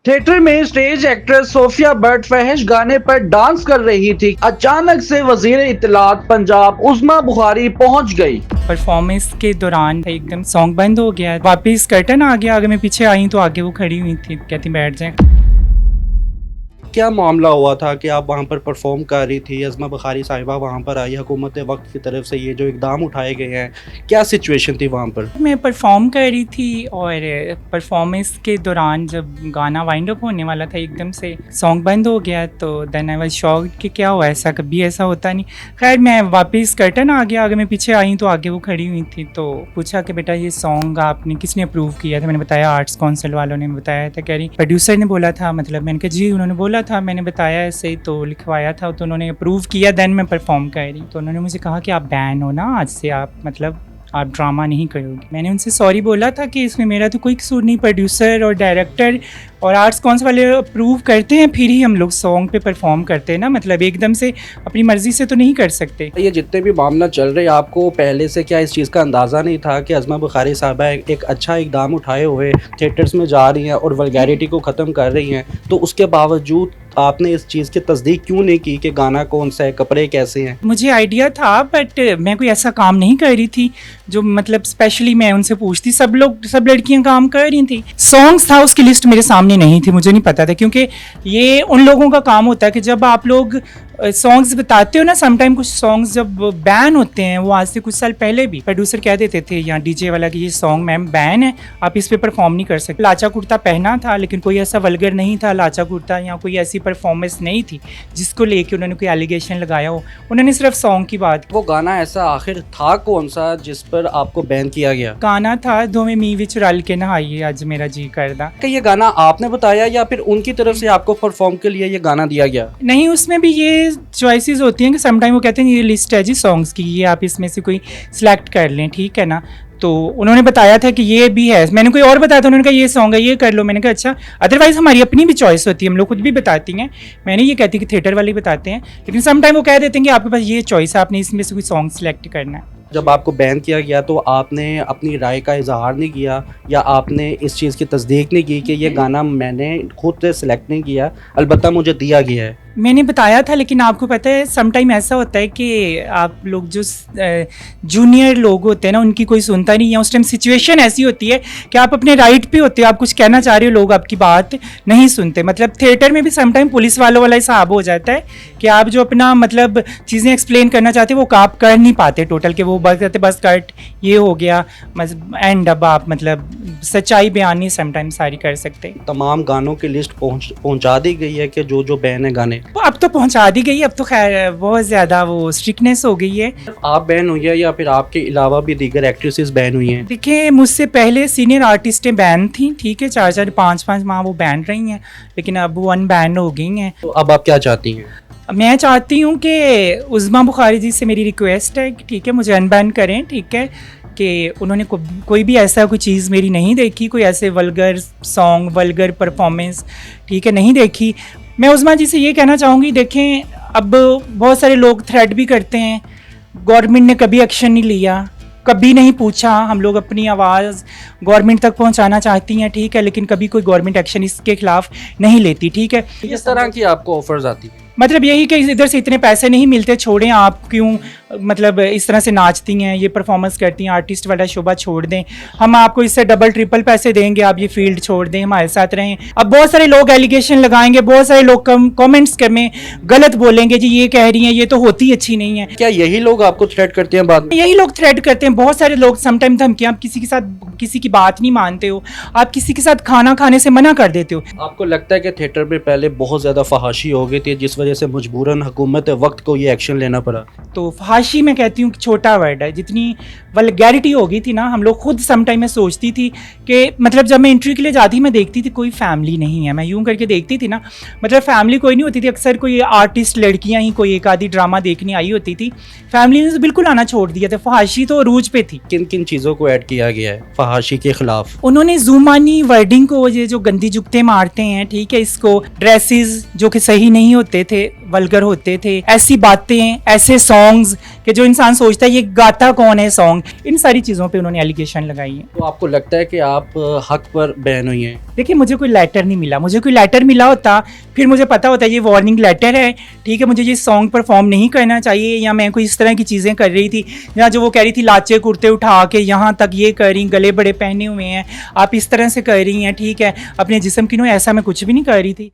Theatre में stage actress Sophia but फहश गाने पर डांस कर रही थी। अचानक से वजीर इत्तलात पंजाब उस्मा बुखारी पहुंच गई। परफॉर्मेंस के दौरान एकदम सॉन्ग बंद हो गया, वापस कर्टन आ गया। आगे मैं पीछे आई तो आगे वो खड़ी हुई थी, कहती बैठ जाए। क्या मामला हुआ था कि आप वहाँ पर परफॉर्म कर रही थी, उस्मा बुखारी साहिबा वहाँ पर आई, हुकूमत वक्त की तरफ से ये जो इकदाम उठाए गए हैं, क्या सिचुएशन थी वहाँ पर? मैं परफॉर्म कर रही थी और परफॉर्मेंस के दौरान जब गाना वाइंड अप होने वाला था एकदम से सॉन्ग बंद हो गया। तो देन आई वाज शॉक्ड कि क्या हुआ, ऐसा कभी ऐसा होता नहीं। खैर मैं वापस कर्टन आ गया, आगे मैं पीछे आई तो आगे वो खड़ी हुई थी। तो पूछा कि बेटा ये सॉन्ग आपने किसने अप्रूव किया था? मैंने बताया आर्ट्स काउंसिल वालों ने बताया था। कह रही प्रोड्यूसर ने बोला था। मतलब मैंने कहा जी उन्होंने बोला था, मैंने बताया ऐसे ही तो लिखवाया था तो उन्होंने अप्रूव किया। देन मैं परफॉर्म कर रही तो उन्होंने मुझे कहा कि आप बैन हो ना, आज से आप मतलब आप ड्रामा नहीं करोगे। मैंने उनसे सॉरी बोला था कि इसमें मेरा तो कोई कसूर नहीं, प्रोड्यूसर और डायरेक्टर और आर्ट्स काउंसिल वाले अप्रूव करते हैं फिर ही हम लोग सॉन्ग पे परफॉर्म करते हैं ना, मतलब एकदम से अपनी मर्जी से तो नहीं कर सकते। ये जितने भी मामला चल रहे, आपको पहले से क्या इस चीज़ का अंदाज़ा नहीं था कि उस्मा बुखारी साहबा एक अच्छा इकदाम उठाए हुए थिएटर्स में जा रही हैं और वल्गैरिटी को ख़त्म कर रही हैं, तो उसके बावजूद आपने इस चीज़ की तस्दीक क्यों नहीं की कि गाना कौन सा है, कपड़े कैसे हैं? मुझे आइडिया था बट मैं कोई ऐसा काम नहीं कर रही थी जो मतलब स्पेशली मैं उनसे पूछती। सब लड़कियां काम कर रही थी। सॉन्ग्स था उसकी लिस्ट मेरे सामने नहीं थी, मुझे नहीं पता था, क्योंकि ये उन लोगों का काम होता है कि जब आप लोग सॉन्ग्स बताते हो ना, समटाइम कुछ सॉन्ग्स जब बैन होते हैं, वो आज से कुछ साल पहले भी प्रोड्यूसर कह देते थे या डीजे वाला कि ये सॉन्ग मैम बैन है, आप इस पे परफॉर्म नहीं कर सकते। लाचा कुर्ता पहना था लेकिन कोई ऐसा वल्गर नहीं था लाचा कुर्ता, या कोई ऐसी परफॉर्मेंस नहीं थी जिसको लेके उन्होंने कोई एलिगेशन लगाया हो। उन्होंने सिर्फ सॉन्ग की बात की। वो गाना ऐसा आखिर था कौन सा जिस पर आपको बैन किया गया? गाना था दोवें मी विच रल के नहाइए अज मेरा जी करदा। कि ये गाना आपने बताया या फिर उनकी तरफ से आपको परफॉर्म के लिए ये गाना दिया गया? नहीं, उसमें भी ये चॉइसेस होती हैं कि समटाइम वो कहते हैं ये लिस्ट है जी सॉन्ग्स की, ये आप इसमें से कोई सिलेक्ट कर लें, ठीक है ना। तो उन्होंने बताया था कि ये भी है, मैंने कोई और बताया था, उन्होंने कहा ये सॉन्ग है ये कर लो। मैंने कहा अच्छा, अदरवाइज हमारी अपनी भी चॉइस होती है, हम लोग खुद भी बताती हैं। मैंने ये कहती कि थिएटर वाले बताते हैं, लेकिन समटाइम वो कह देते हैं कि आपके पास ये चॉइस है, आपने इसमें से कोई सॉन्ग सिलेक्ट करना है। जब आपको बैन किया गया तो आपने अपनी राय का इजहार नहीं किया या आपने इस चीज़ की तस्दीक नहीं की कि ये गाना मैंने खुद से सिलेक्ट नहीं किया, अलबत्ता मुझे दिया गया है? मैंने बताया था, लेकिन आपको पता है समटाइम ऐसा होता है कि आप लोग जो जूनियर लोग होते हैं ना, उनकी कोई सुनता नहीं, या उस टाइम सिचुएशन ऐसी होती है कि आप अपने राइट पे होते हो, आप कुछ कहना चाह रहे हो, लोग आपकी बात नहीं सुनते। मतलब थिएटर में भी समटाइम पुलिस वालों वाला हिसाब हो जाता है कि आप जो अपना मतलब चीज़ें एक्सप्लेन करना चाहते हो वो आप कर नहीं पाते टोटल, के वो बस कहते बस कट ये हो गया एंड, अब आप मतलब सच्चाई बयान नहीं समटाइम सारी कर सकते। तमाम गानों की लिस्ट पहुंचा दी गई है कि जो जो बैन है गाने? अब तो पहुंचा दी गई, अब तो खैर बहुत ज़्यादा वो स्ट्रिक्टनेस हो गई है। आप बैन हुई है या फिर आपके अलावा भी दीगर एक्ट्रेसेस बैन हुई हैं? देखिए मुझसे पहले सीनियर आर्टिस्टें बैन थी, ठीक है, 4-4 5-5 माह वो बैन रही हैं, लेकिन अब वो अनबैन हो गई हैं। तो अब आप क्या चाहती हैं? मैं चाहती हूँ कि उस्मा बुखारी जी से मेरी रिक्वेस्ट है कि ठीक है मुझे अनबैन करें, ठीक है, कि उन्होंने कोई भी ऐसा कोई चीज़ मेरी नहीं देखी, कोई ऐसे वल्गर सॉन्ग वल्गर परफॉर्मेंस, ठीक है, नहीं देखी। मैं उस्मा जी से ये कहना चाहूँगी, देखें अब बहुत सारे लोग थ्रेट भी करते हैं, गवर्नमेंट ने कभी एक्शन नहीं लिया, कभी नहीं पूछा। हम लोग अपनी आवाज़ गवर्नमेंट तक पहुंचाना चाहती हैं, ठीक है, लेकिन कभी कोई गवर्नमेंट एक्शन इसके खिलाफ नहीं लेती, ठीक है। किस तरह की आपको ऑफर्स आती हैं? मतलब यही कि इधर से इतने पैसे नहीं मिलते, छोड़ें, आप क्यों मतलब इस तरह से नाचती हैं, ये परफॉर्मेंस करती हैं, आर्टिस्ट वाला शोभा छोड़ दें, हम आपको इससे डबल ट्रिपल पैसे देंगे, आप ये फील्ड छोड़ दें, हमारे साथ रहें। अब बहुत सारे लोग एलिगेशन लगाएंगे, बहुत सारे लोग कमेंट्स में गलत बोलेंगे, जी ये कह रही हैं ये तो होती अच्छी नहीं है। क्या यही लोग आपको थ्रेट करते हैं बाद में? यही लोग थ्रेट करते हैं, बहुत सारे लोग समटाइम धमकियां, आप किसी के साथ किसी की बात नहीं मानते हो, आप किसी के साथ खाना खाने से मना कर देते हो। आपको लगता है कि थिएटर में पहले बहुत ज़्यादा फहाशी हो गई थी जिस वजह से मजबूरन हुकूमत वक्त को ये एक्शन लेना पड़ा? तो फहाशी मैं कहती हूँ कि छोटा वर्ड है, जितनी वल्गैरिटी हो गई थी ना, हम लोग खुद समटाइम में सोचती थी कि मतलब जब मैं इंटरव्यू के लिए जाती मैं देखती थी कोई फैमिली नहीं है, मैं यूं करके देखती थी ना, मतलब फैमिली कोई नहीं होती थी, अक्सर कोई आर्टिस्ट लड़कियां ही कोई एक आधी ड्रामा देखने आई होती थी, फैमिली ने तो बिल्कुल आना छोड़ दिया था। फहाशी तो अरूज पे थी। किन किन चीज़ों को ऐड किया गया है फहाशी के खिलाफ? उन्होंने जुमानी वर्डिंग को, ये जो गंदी जुगते मारते हैं, ठीक है, इसको ड्रेसेस जो कि सही नहीं होते थे, थे, वल्गर होते थे, ऐसी बातें, ऐसे सॉन्ग्स कि जो इंसान सोचता है ये गाता कौन है सॉन्ग, इन सारी चीज़ों पे उन्होंने एलिगेशन लगाई है। तो आपको लगता है कि आप हक पर बैन हुई हैं? देखिए मुझे कोई लेटर नहीं मिला, मुझे कोई लेटर मिला होता फिर मुझे पता होता ये वार्निंग लेटर है, ठीक है, मुझे ये सॉन्ग परफॉर्म नहीं करना चाहिए, या मैं कोई इस तरह की चीज़ें कर रही थी, या जो वो कह रही थी लाचे कुर्ते उठा के यहाँ तक ये कर रही, गले बड़े पहने हुए हैं, आप इस तरह से कर रही हैं, ठीक है, अपने जिस्म की नो, ऐसा मैं कुछ भी नहीं कर रही थी।